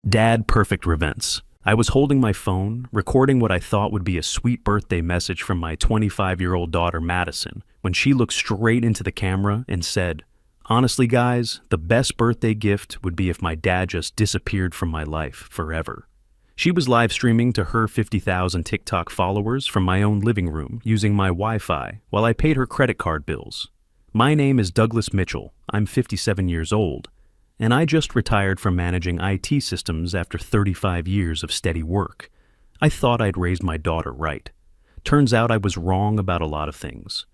Dad perfect events. I was holding my phone, recording what I thought would be a sweet birthday message from my 25-year-old daughter Madison, when she looked straight into the camera and said, "Honestly, guys, the best birthday gift would be if my dad just disappeared from my life forever." She was live streaming to her 50,000 TikTok followers from my own living room using my Wi-Fi while I paid her credit card bills. My name is Douglas Mitchell. I'm 57 years old, and I just retired from managing IT systems after 35 years of steady work. I thought I'd raised my daughter right. Turns out I was wrong about a lot of things.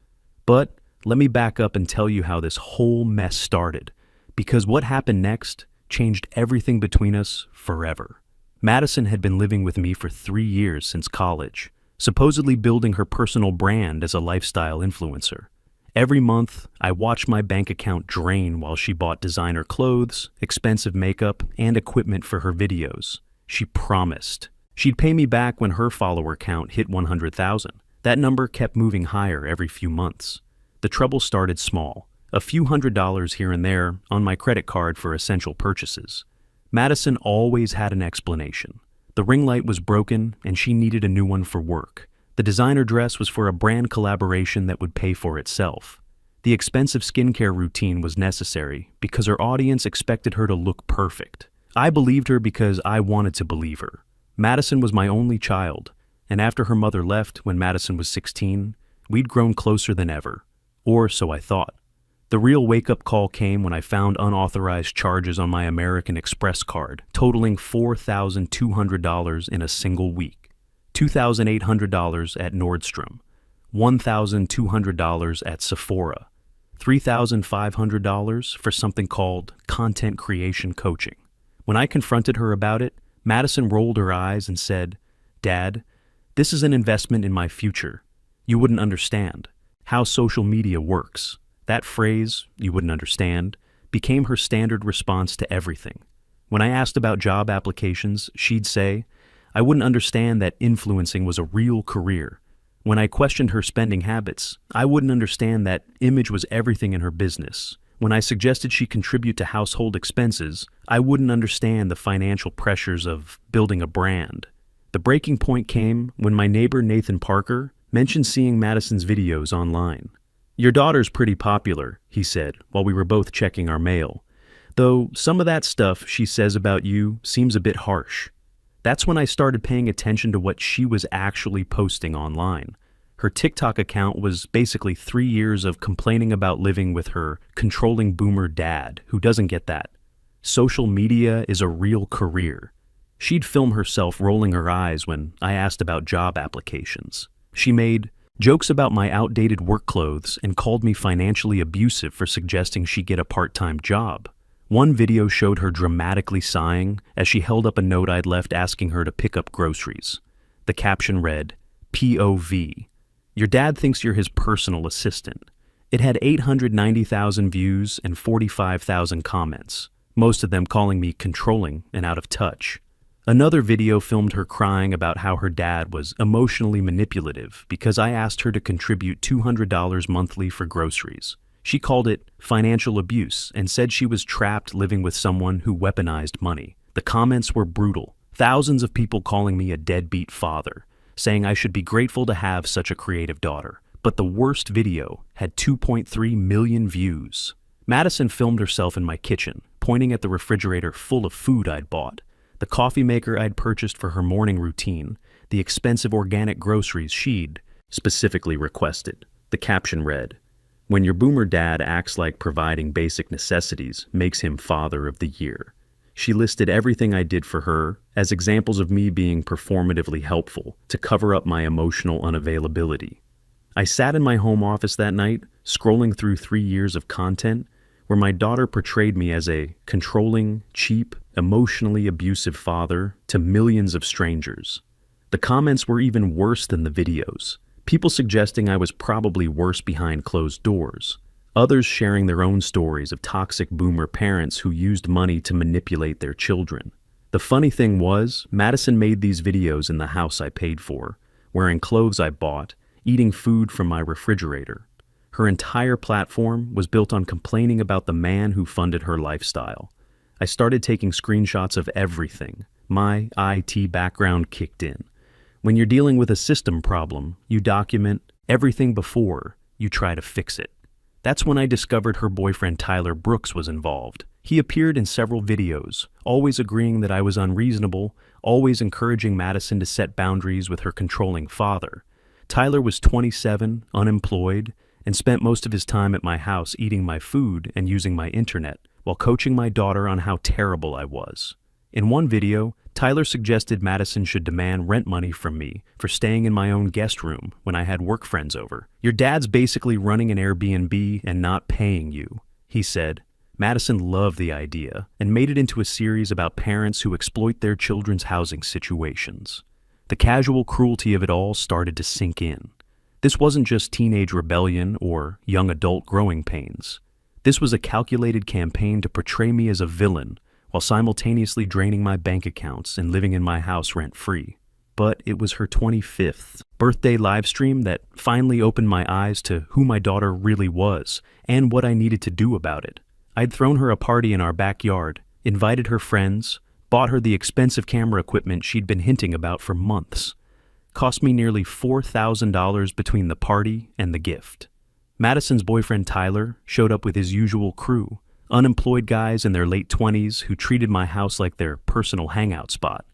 But let me back up and tell you how this whole mess started, because what happened next changed everything between us forever. Madison had been living with me for 3 years since college, supposedly building her personal brand as a lifestyle influencer. Every month, I watched my bank account drain while she bought designer clothes, expensive makeup, and equipment for her videos. She promised she'd pay me back when her follower count hit 100,000. That number kept moving higher every few months. The trouble started small, a few $100s here and there on my credit card for essential purchases. Madison always had an explanation. The ring light was broken and she needed a new one for work. The designer dress was for a brand collaboration that would pay for itself. The expensive skincare routine was necessary because her audience expected her to look perfect. I believed her because I wanted to believe her. Madison was my only child, and after her mother left when Madison was 16, we'd grown closer than ever. Or so I thought. The real wake-up call came when I found unauthorized charges on my American Express card, totaling $4,200 in a single week. $2,800 at Nordstrom, $1,200 at Sephora, $3,500 for something called content creation coaching. When I confronted her about it, Madison rolled her eyes and said, "Dad, this is an investment in my future. You wouldn't understand how social media works." That phrase, "you wouldn't understand," became her standard response to everything. When I asked about job applications, she'd say, "I wouldn't understand that influencing was a real career." When I questioned her spending habits, I wouldn't understand that image was everything in her business. When I suggested she contribute to household expenses, I wouldn't understand the financial pressures of building a brand. The breaking point came when my neighbor Nathan Parker mentioned seeing Madison's videos online. "Your daughter's pretty popular," he said while we were both checking our mail. "Though some of that stuff she says about you seems a bit harsh." That's when I started paying attention to what she was actually posting online. Her TikTok account was basically 3 years of complaining about living with her controlling boomer dad who doesn't get that. Social media is a real career. She'd film herself rolling her eyes when I asked about job applications. She made jokes about my outdated work clothes and called me financially abusive for suggesting she get a part-time job. One video showed her dramatically sighing as she held up a note I'd left asking her to pick up groceries. The caption read, "POV. Your dad thinks you're his personal assistant." It had 890,000 views and 45,000 comments, most of them calling me controlling and out of touch. Another video filmed her crying about how her dad was emotionally manipulative because I asked her to contribute $200 monthly for groceries. She called it financial abuse and said she was trapped living with someone who weaponized money. The comments were brutal. Thousands of people calling me a deadbeat father, saying I should be grateful to have such a creative daughter. But the worst video had 2.3 million views. Madison filmed herself in my kitchen, pointing at the refrigerator full of food I'd bought, the coffee maker I'd purchased for her morning routine, the expensive organic groceries she'd specifically requested. The caption read, "When your boomer dad acts like providing basic necessities makes him father of the year." She listed everything I did for her as examples of me being performatively helpful to cover up my emotional unavailability. I sat in my home office that night, scrolling through 3 years of content where my daughter portrayed me as a controlling, cheap, emotionally abusive father to millions of strangers. The comments were even worse than the videos. People suggesting I was probably worse behind closed doors. Others sharing their own stories of toxic boomer parents who used money to manipulate their children. The funny thing was, Madison made these videos in the house I paid for, wearing clothes I bought, eating food from my refrigerator. Her entire platform was built on complaining about the man who funded her lifestyle. I started taking screenshots of everything. My IT background kicked in. When you're dealing with a system problem, you document everything before you try to fix it. That's when I discovered her boyfriend Tyler Brooks was involved. He appeared in several videos, always agreeing that I was unreasonable, always encouraging Madison to set boundaries with her controlling father. Tyler was 27, unemployed, and spent most of his time at my house eating my food and using my internet, while coaching my daughter on how terrible I was. In one video, Tyler suggested Madison should demand rent money from me for staying in my own guest room when I had work friends over. "Your dad's basically running an Airbnb and not paying you," he said. Madison loved the idea and made it into a series about parents who exploit their children's housing situations. The casual cruelty of it all started to sink in. This wasn't just teenage rebellion or young adult growing pains. This was a calculated campaign to portray me as a villain while simultaneously draining my bank accounts and living in my house rent-free. But it was her 25th birthday livestream that finally opened my eyes to who my daughter really was and what I needed to do about it. I'd thrown her a party in our backyard, invited her friends, bought her the expensive camera equipment she'd been hinting about for months. Cost me nearly $4,000 between the party and the gift. Madison's boyfriend Tyler showed up with his usual crew, unemployed guys in their late 20s who treated my house like their personal hangout spot.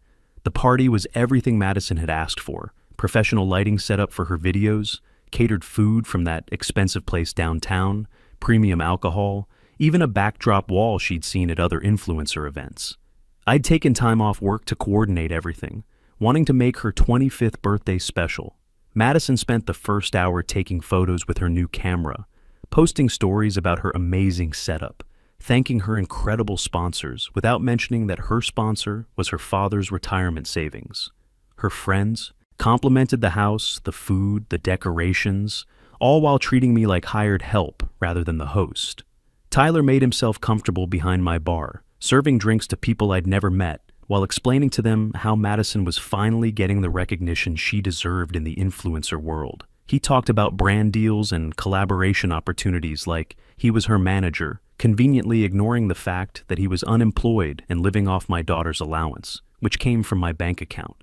The party was everything Madison had asked for: professional lighting set up for her videos, catered food from that expensive place downtown, premium alcohol, even a backdrop wall she'd seen at other influencer events. I'd taken time off work to coordinate everything, wanting to make her 25th birthday special. Madison spent the first hour taking photos with her new camera, posting stories about her amazing setup, thanking her incredible sponsors without mentioning that her sponsor was her father's retirement savings. Her friends complimented the house, the food, the decorations, all while treating me like hired help rather than the host. Tyler made himself comfortable behind my bar, serving drinks to people I'd never met, while explaining to them how Madison was finally getting the recognition she deserved in the influencer world. He talked about brand deals and collaboration opportunities like he was her manager, conveniently ignoring the fact that he was unemployed and living off my daughter's allowance, which came from my bank account.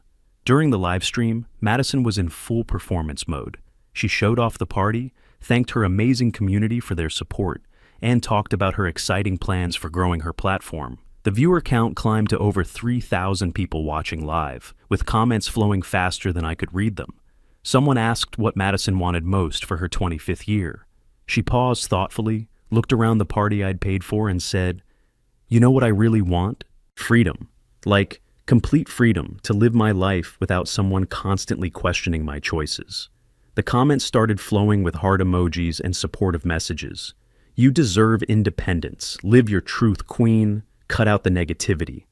During the live stream, Madison was in full performance mode. She showed off the party, thanked her amazing community for their support, and talked about her exciting plans for growing her platform. The viewer count climbed to over 3,000 people watching live, with comments flowing faster than I could read them. Someone asked what Madison wanted most for her 25th year. She paused thoughtfully, looked around the party I'd paid for, and said, "You know what I really want? Freedom. Like, complete freedom to live my life without someone constantly questioning my choices." The comments started flowing with heart emojis and supportive messages. "You deserve independence. Live your truth, queen. Cut out the negativity."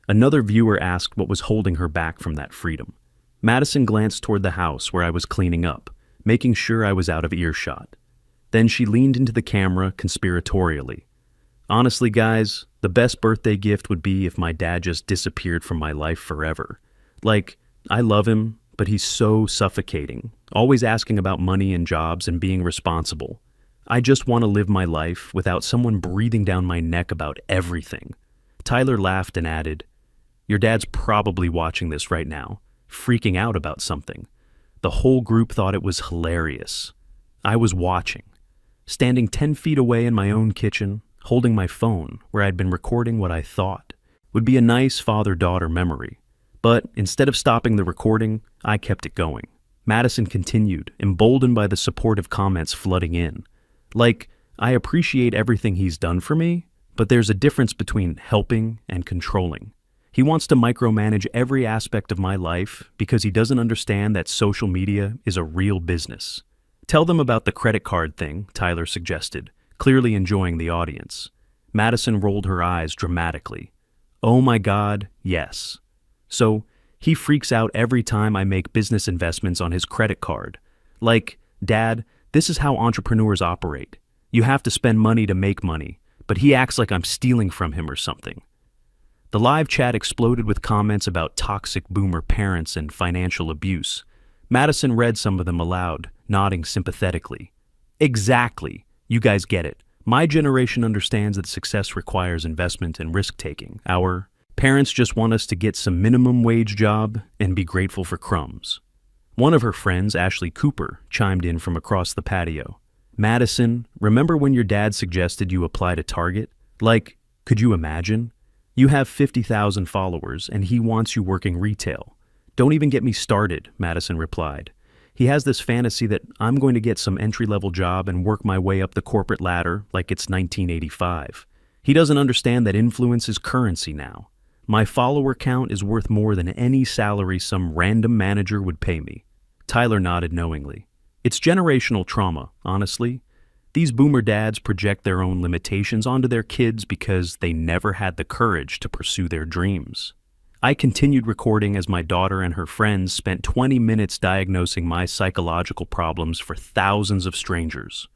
Another viewer asked what was holding her back from that freedom. Madison glanced toward the house where I was cleaning up, making sure I was out of earshot. Then she leaned into the camera conspiratorially. "Honestly, guys, the best birthday gift would be if my dad just disappeared from my life forever. Like, I love him, but he's so suffocating, always asking about money and jobs and being responsible. I just want to live my life without someone breathing down my neck about everything." Tyler laughed and added, "Your dad's probably watching this right now, freaking out about something." The whole group thought it was hilarious. I was watching, standing 10 feet away in my own kitchen, holding my phone where I'd been recording what I thought would be a nice father-daughter memory. But instead of stopping the recording, I kept it going. Madison continued, emboldened by the supportive comments flooding in. Like, I appreciate everything he's done for me, but there's a difference between helping and controlling. He wants to micromanage every aspect of my life because he doesn't understand that social media is a real business. "Tell them about the credit card thing," Tyler suggested, clearly enjoying the audience. Madison rolled her eyes dramatically. "Oh my God, yes." So, he freaks out every time I make business investments on his credit card. Like, "Dad, this is how entrepreneurs operate. You have to spend money to make money, but he acts like I'm stealing from him or something." The live chat exploded with comments about toxic boomer parents and financial abuse. Madison read some of them aloud, nodding sympathetically. "Exactly. You guys get it. My generation understands that success requires investment and risk-taking. Our parents just want us to get some minimum wage job and be grateful for crumbs. One of her friends, Ashley Cooper, chimed in from across the patio. Madison, remember when your dad suggested you apply to Target? Like, could you imagine? You have 50,000 followers and he wants you working retail. Don't even get me started, Madison replied. He has this fantasy that I'm going to get some entry-level job and work my way up the corporate ladder like it's 1985. He doesn't understand that influence is currency now. My follower count is worth more than any salary some random manager would pay me. Tyler nodded knowingly. It's generational trauma, honestly. These boomer dads project their own limitations onto their kids because they never had the courage to pursue their dreams. I continued recording as my daughter and her friends spent 20 minutes diagnosing my psychological problems for thousands of strangers.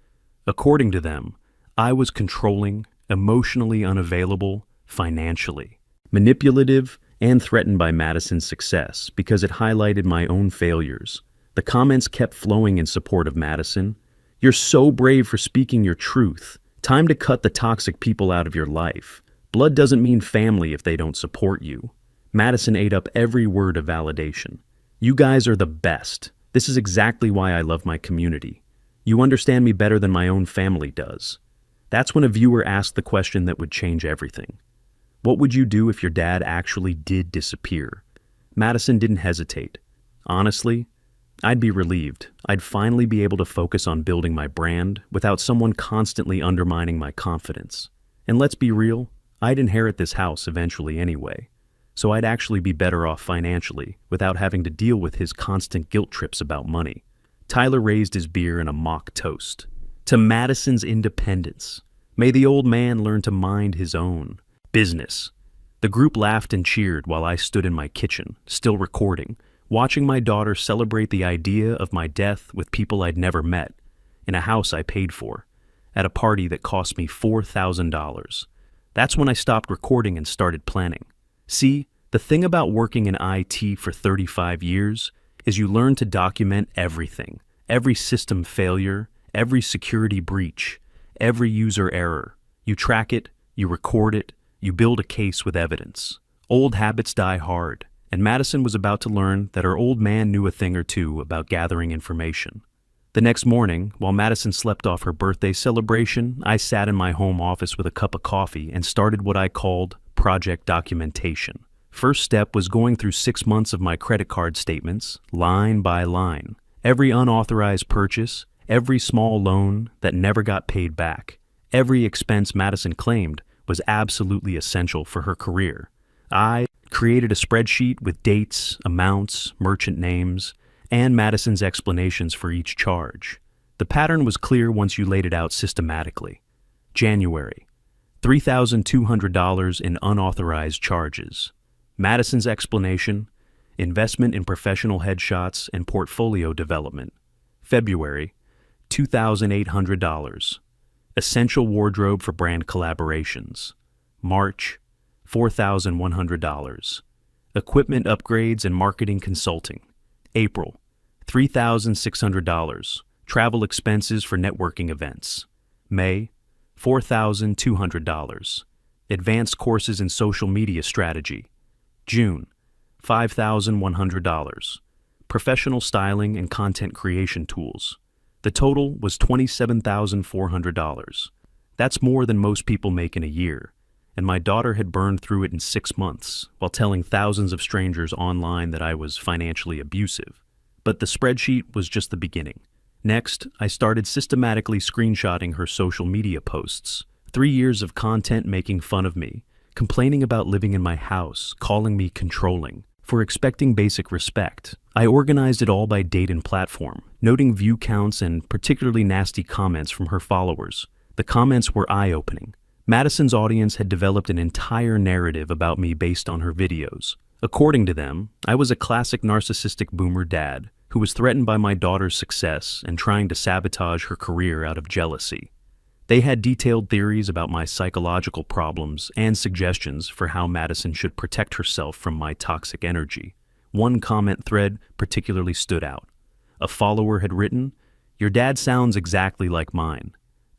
According to them, I was controlling, emotionally unavailable, financially manipulative, and threatened by Madison's success because it highlighted my own failures. The comments kept flowing in support of Madison. You're so brave for speaking your truth. Time to cut the toxic people out of your life. Blood doesn't mean family if they don't support you. Madison ate up every word of validation. You guys are the best. This is exactly why I love my community. You understand me better than my own family does. That's when a viewer asked the question that would change everything. What would you do if your dad actually did disappear? Madison didn't hesitate. Honestly, I'd be relieved. I'd finally be able to focus on building my brand without someone constantly undermining my confidence. And let's be real, I'd inherit this house eventually anyway. So I'd actually be better off financially without having to deal with his constant guilt trips about money. Tyler raised his beer in a mock toast. To Madison's independence. May the old man learn to mind his own business. The group laughed and cheered while I stood in my kitchen, still recording, watching my daughter celebrate the idea of my death with people I'd never met, in a house I paid for, at a party that cost me $4,000. That's when I stopped recording and started planning. See, the thing about working in IT for 35 years is you learn to document everything, every system failure, every security breach, every user error. You track it, you record it, you build a case with evidence. Old habits die hard, and Madison was about to learn that her old man knew a thing or two about gathering information. The next morning, while Madison slept off her birthday celebration, I sat in my home office with a cup of coffee and started what I called project documentation. First step was going through 6 months of my credit card statements, line by line. Every unauthorized purchase, every small loan that never got paid back, every expense Madison claimed was absolutely essential for her career. I created a spreadsheet with dates, amounts, merchant names, and Madison's explanations for each charge. The pattern was clear once you laid it out systematically. January, $3,200 in unauthorized charges. Madison's explanation, investment in professional headshots and portfolio development. February, $2,800. Essential wardrobe for brand collaborations. March, $4,100. Equipment upgrades and marketing consulting. April, $3,600. Travel expenses for networking events. May, $4,200. Advanced courses in social media strategy. June, $5,100. Professional styling and content creation tools. The total was $27,400. That's more than most people make in a year, and my daughter had burned through it in 6 months while telling thousands of strangers online that I was financially abusive. But the spreadsheet was just the beginning. Next, I started systematically screenshotting her social media posts. 3 years of content making fun of me, complaining about living in my house, calling me controlling, for expecting basic respect. I organized it all by date and platform, noting view counts and particularly nasty comments from her followers. The comments were eye-opening. Madison's audience had developed an entire narrative about me based on her videos. According to them, I was a classic narcissistic boomer dad who was threatened by my daughter's success and trying to sabotage her career out of jealousy. They had detailed theories about my psychological problems and suggestions for how Madison should protect herself from my toxic energy. One comment thread particularly stood out. A follower had written, "Your dad sounds exactly like mine.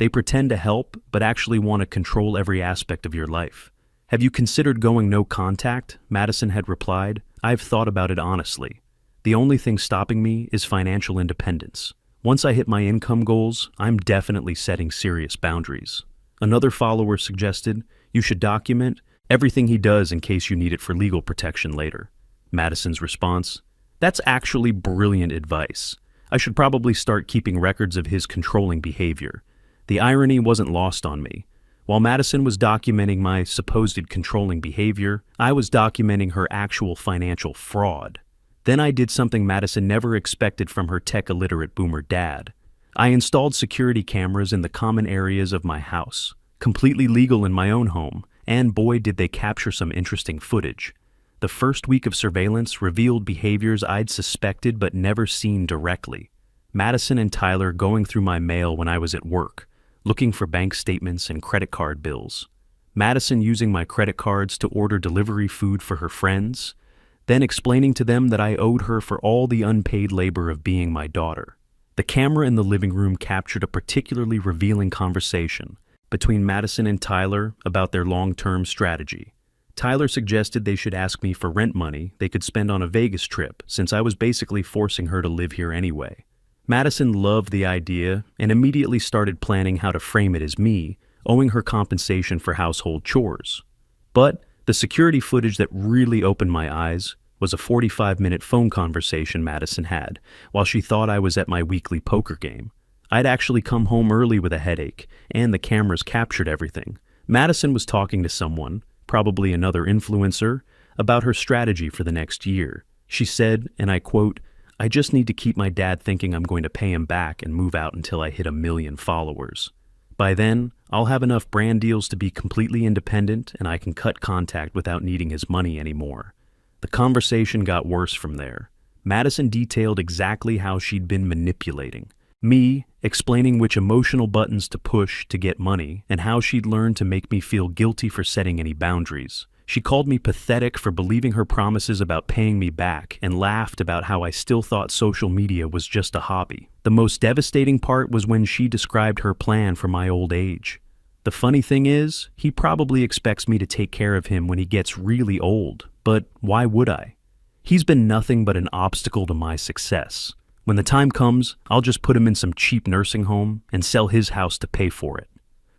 They pretend to help, but actually want to control every aspect of your life. Have you considered going no contact? Madison had replied. I've thought about it honestly. The only thing stopping me is financial independence. Once I hit my income goals, I'm definitely setting serious boundaries. Another follower suggested you should document everything he does in case you need it for legal protection later. Madison's response: that's actually brilliant advice. I should probably start keeping records of his controlling behavior. The irony wasn't lost on me. While Madison was documenting my supposed controlling behavior, I was documenting her actual financial fraud. Then I did something Madison never expected from her tech-illiterate boomer dad. I installed security cameras in the common areas of my house, completely legal in my own home, and boy did they capture some interesting footage. The first week of surveillance revealed behaviors I'd suspected but never seen directly. Madison and Tyler going through my mail when I was at work, looking for bank statements and credit card bills. Madison using my credit cards to order delivery food for her friends, then explaining to them that I owed her for all the unpaid labor of being my daughter. The camera in the living room captured a particularly revealing conversation between Madison and Tyler about their long-term strategy. Tyler suggested they should ask me for rent money they could spend on a Vegas trip, since I was basically forcing her to live here anyway. Madison loved the idea and immediately started planning how to frame it as me owing her compensation for household chores. But the security footage that really opened my eyes was a 45-minute phone conversation Madison had while she thought I was at my weekly poker game. I'd actually come home early with a headache, and the cameras captured everything. Madison was talking to someone, probably another influencer, about her strategy for the next year. She said, and I quote, "I just need to keep my dad thinking I'm going to pay him back and move out until I hit 1 million followers. By then, I'll have enough brand deals to be completely independent and I can cut contact without needing his money anymore." The conversation got worse from there. Madison detailed exactly how she'd been manipulating me, explaining which emotional buttons to push to get money and how she'd learned to make me feel guilty for setting any boundaries. She called me pathetic for believing her promises about paying me back and laughed about how I still thought social media was just a hobby. The most devastating part was when she described her plan for my old age. The funny thing is, he probably expects me to take care of him when he gets really old, but why would I? He's been nothing but an obstacle to my success. When the time comes, I'll just put him in some cheap nursing home and sell his house to pay for it.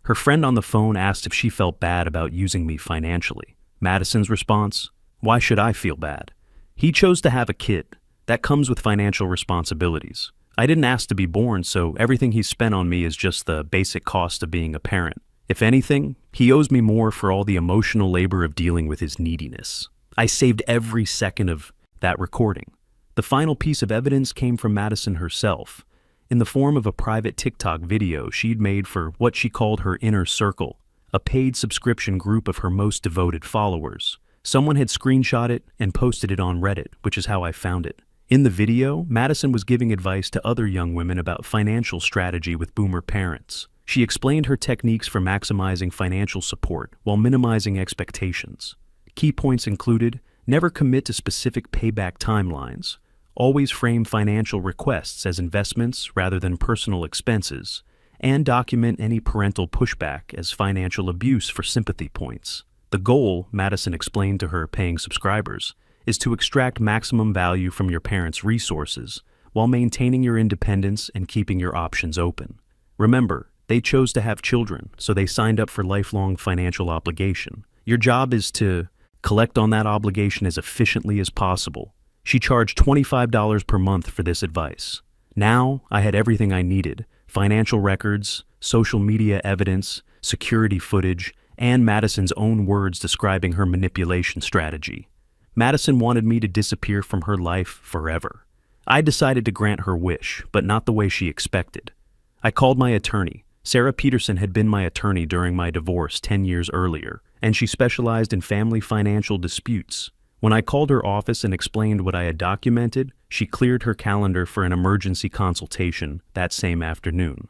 Her friend on the phone asked if she felt bad about using me financially. Madison's response: why should I feel bad? He chose to have a kid. That comes with financial responsibilities. I didn't ask to be born, so everything he's spent on me is just the basic cost of being a parent. If anything, he owes me more for all the emotional labor of dealing with his neediness. I saved every second of that recording. The final piece of evidence came from Madison herself, in the form of a private TikTok video she'd made for what she called her inner circle, a paid subscription group of her most devoted followers. Someone had screenshot it and posted it on Reddit, which is how I found it. In the video, Madison was giving advice to other young women about financial strategy with boomer parents. She explained her techniques for maximizing financial support while minimizing expectations. Key points included: never commit to specific payback timelines, always frame financial requests as investments rather than personal expenses, and document any parental pushback as financial abuse for sympathy points. The goal, Madison explained to her paying subscribers, is to extract maximum value from your parents' resources while maintaining your independence and keeping your options open. Remember, they chose to have children, so they signed up for lifelong financial obligation. Your job is to collect on that obligation as efficiently as possible. She charged $25 per month for this advice. Now, I had everything I needed: financial records, social media evidence, security footage, and Madison's own words describing her manipulation strategy. Madison wanted me to disappear from her life forever. I decided to grant her wish, but not the way she expected. I called my attorney. Sarah Peterson had been my attorney during my divorce 10 years earlier, and she specialized in family financial disputes. When I called her office and explained what I had documented, she cleared her calendar for an emergency consultation that same afternoon.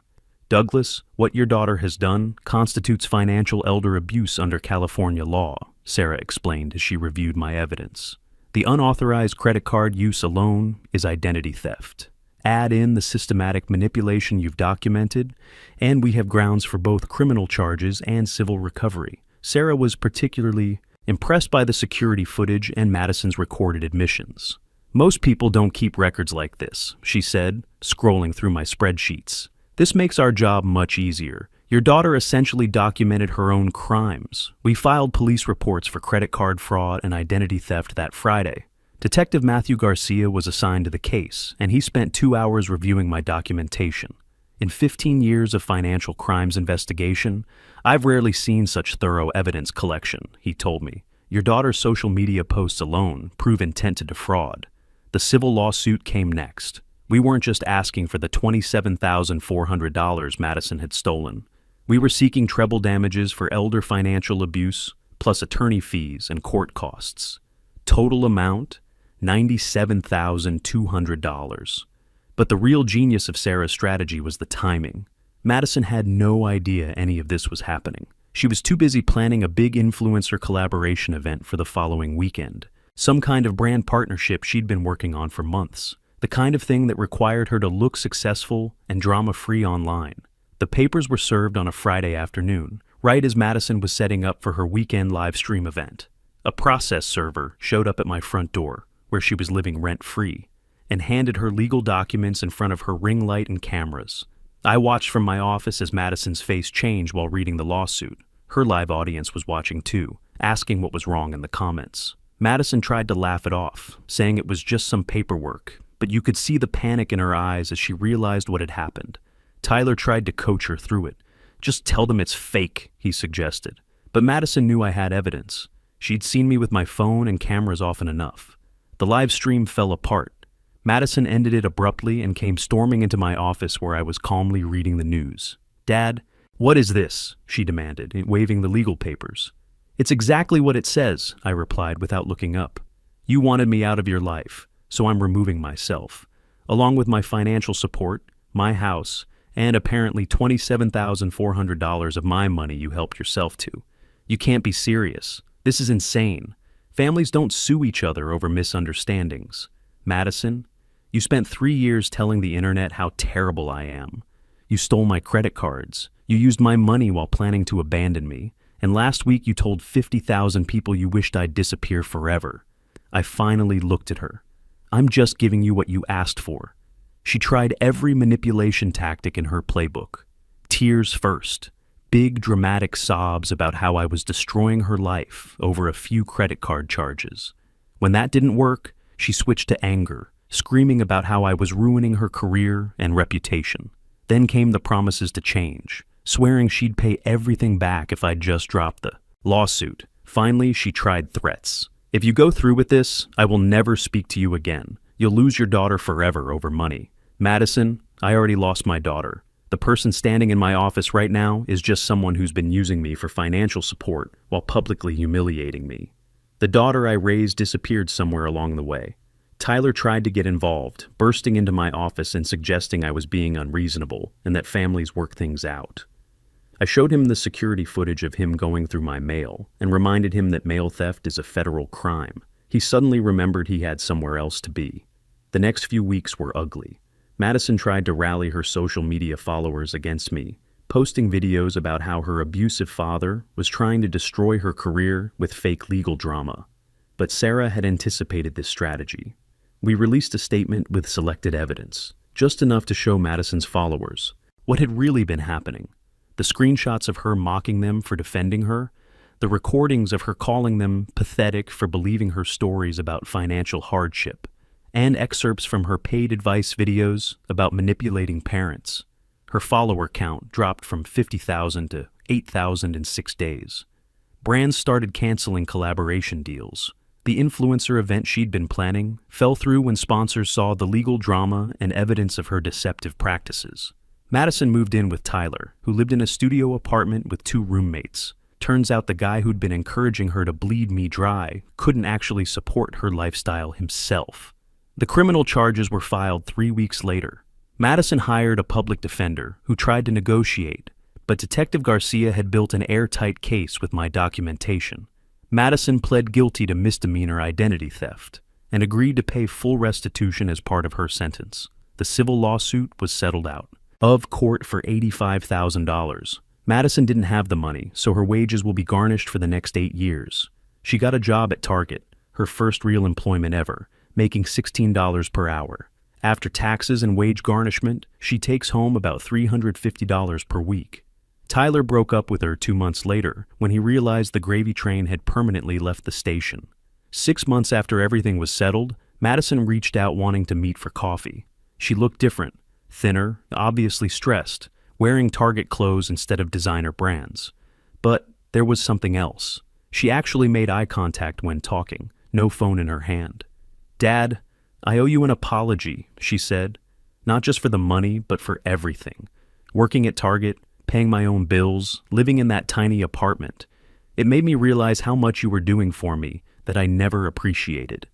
"Douglas, what your daughter has done constitutes financial elder abuse under California law," Sarah explained as she reviewed my evidence. "The unauthorized credit card use alone is identity theft. Add in the systematic manipulation you've documented, and we have grounds for both criminal charges and civil recovery. Sarah was particularly impressed by the security footage and Madison's recorded admissions. Most people don't keep records like this, she said, scrolling through my spreadsheets. This makes our job much easier. Your daughter essentially documented her own crimes. We filed police reports for credit card fraud and identity theft that Friday. Detective Matthew Garcia was assigned to the case, and he spent 2 hours reviewing my documentation. In 15 years of financial crimes investigation, I've rarely seen such thorough evidence collection, he told me. Your daughter's social media posts alone prove intent to defraud. The civil lawsuit came next. We weren't just asking for the $27,400 Madison had stolen. We were seeking treble damages for elder financial abuse, plus attorney fees and court costs. Total amount, $97,200. But the real genius of Sarah's strategy was the timing. Madison had no idea any of this was happening. She was too busy planning a big influencer collaboration event for the following weekend, some kind of brand partnership she'd been working on for months, the kind of thing that required her to look successful and drama-free online. The papers were served on a Friday afternoon, right as Madison was setting up for her weekend live stream event. A process server showed up at my front door, where she was living rent-free, and handed her legal documents in front of her ring light and cameras. I watched from my office as Madison's face changed while reading the lawsuit. Her live audience was watching too, asking what was wrong in the comments. Madison tried to laugh it off, saying it was just some paperwork, but you could see the panic in her eyes as she realized what had happened. Tyler tried to coach her through it. Just tell them it's fake, he suggested. But Madison knew I had evidence. She'd seen me with my phone and cameras often enough. The live stream fell apart. Madison ended it abruptly and came storming into my office where I was calmly reading the news. "Dad, what is this?" she demanded, waving the legal papers. "It's exactly what it says," I replied without looking up. "You wanted me out of your life, so I'm removing myself, along with my financial support, my house, and apparently $27,400 of my money you helped yourself to. You can't be serious. This is insane. Families don't sue each other over misunderstandings. Madison, you spent 3 years telling the internet how terrible I am. You stole my credit cards. You used my money while planning to abandon me. And last week you told 50,000 people you wished I'd disappear forever." I finally looked at her. "I'm just giving you what you asked for." She tried every manipulation tactic in her playbook. Tears first. Big dramatic sobs about how I was destroying her life over a few credit card charges. When that didn't work, she switched to anger, screaming about how I was ruining her career and reputation. Then came the promises to change, swearing she'd pay everything back if I'd just dropped the lawsuit. Finally, she tried threats. "If you go through with this, I will never speak to you again. You'll lose your daughter forever over money." Madison, I already lost my daughter. The person standing in my office right now is just someone who's been using me for financial support while publicly humiliating me. The daughter I raised disappeared somewhere along the way. Tyler tried to get involved, bursting into my office and suggesting I was being unreasonable and that families work things out. I showed him the security footage of him going through my mail and reminded him that mail theft is a federal crime. He suddenly remembered he had somewhere else to be. The next few weeks were ugly. Madison tried to rally her social media followers against me, posting videos about how her abusive father was trying to destroy her career with fake legal drama. But Sarah had anticipated this strategy. We released a statement with selected evidence, just enough to show Madison's followers what had really been happening. The screenshots of her mocking them for defending her, the recordings of her calling them pathetic for believing her stories about financial hardship, and excerpts from her paid advice videos about manipulating parents. Her follower count dropped from 50,000 to 8,000 in 6 days. Brands started canceling collaboration deals. The influencer event she'd been planning fell through when sponsors saw the legal drama and evidence of her deceptive practices. Madison moved in with Tyler, who lived in a studio apartment with 2 roommates. Turns out the guy who'd been encouraging her to bleed me dry couldn't actually support her lifestyle himself. The criminal charges were filed 3 weeks later. Madison hired a public defender who tried to negotiate, but Detective Garcia had built an airtight case with my documentation. Madison pled guilty to misdemeanor identity theft and agreed to pay full restitution as part of her sentence. The civil lawsuit was settled out of court for $85,000. Madison didn't have the money, so her wages will be garnished for the next 8 years. She got a job at Target, her first real employment ever, making $16 per hour. After taxes and wage garnishment, she takes home about $350 per week. Tyler broke up with her 2 months later when he realized the gravy train had permanently left the station. 6 months after everything was settled, Madison reached out wanting to meet for coffee. She looked different, thinner, obviously stressed, wearing Target clothes instead of designer brands. But there was something else. She actually made eye contact when talking, no phone in her hand. "Dad, I owe you an apology," she said. "Not just for the money, but for everything. Working at Target, paying my own bills, living in that tiny apartment. It made me realize how much you were doing for me that I never appreciated."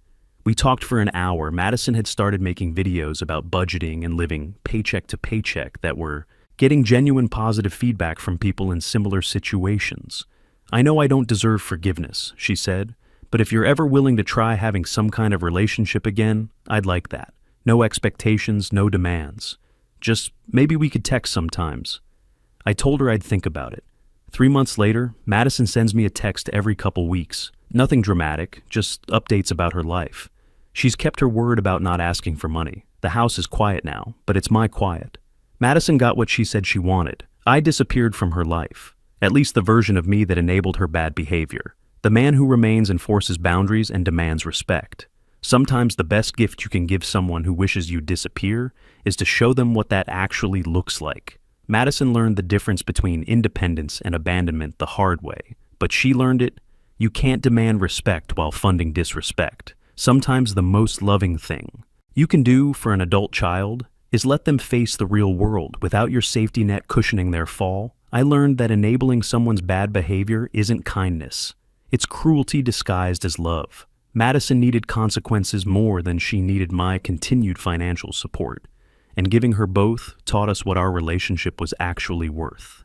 We talked for an hour. Madison had started making videos about budgeting and living paycheck to paycheck that were getting genuine positive feedback from people in similar situations. "I know I don't deserve forgiveness," she said, "but if you're ever willing to try having some kind of relationship again, I'd like that. No expectations, no demands. Just maybe we could text sometimes." I told her I'd think about it. 3 months later, Madison sends me a text every couple weeks. Nothing dramatic, just updates about her life. She's kept her word about not asking for money. The house is quiet now, but it's my quiet. Madison got what she said she wanted. I disappeared from her life. At least the version of me that enabled her bad behavior. The man who remains enforces boundaries and demands respect. Sometimes the best gift you can give someone who wishes you disappear is to show them what that actually looks like. Madison learned the difference between independence and abandonment the hard way, but she learned it. You can't demand respect while funding disrespect. Sometimes the most loving thing you can do for an adult child is let them face the real world without your safety net cushioning their fall. I learned that enabling someone's bad behavior isn't kindness. It's cruelty disguised as love. Madison needed consequences more than she needed my continued financial support, and giving her both taught us what our relationship was actually worth.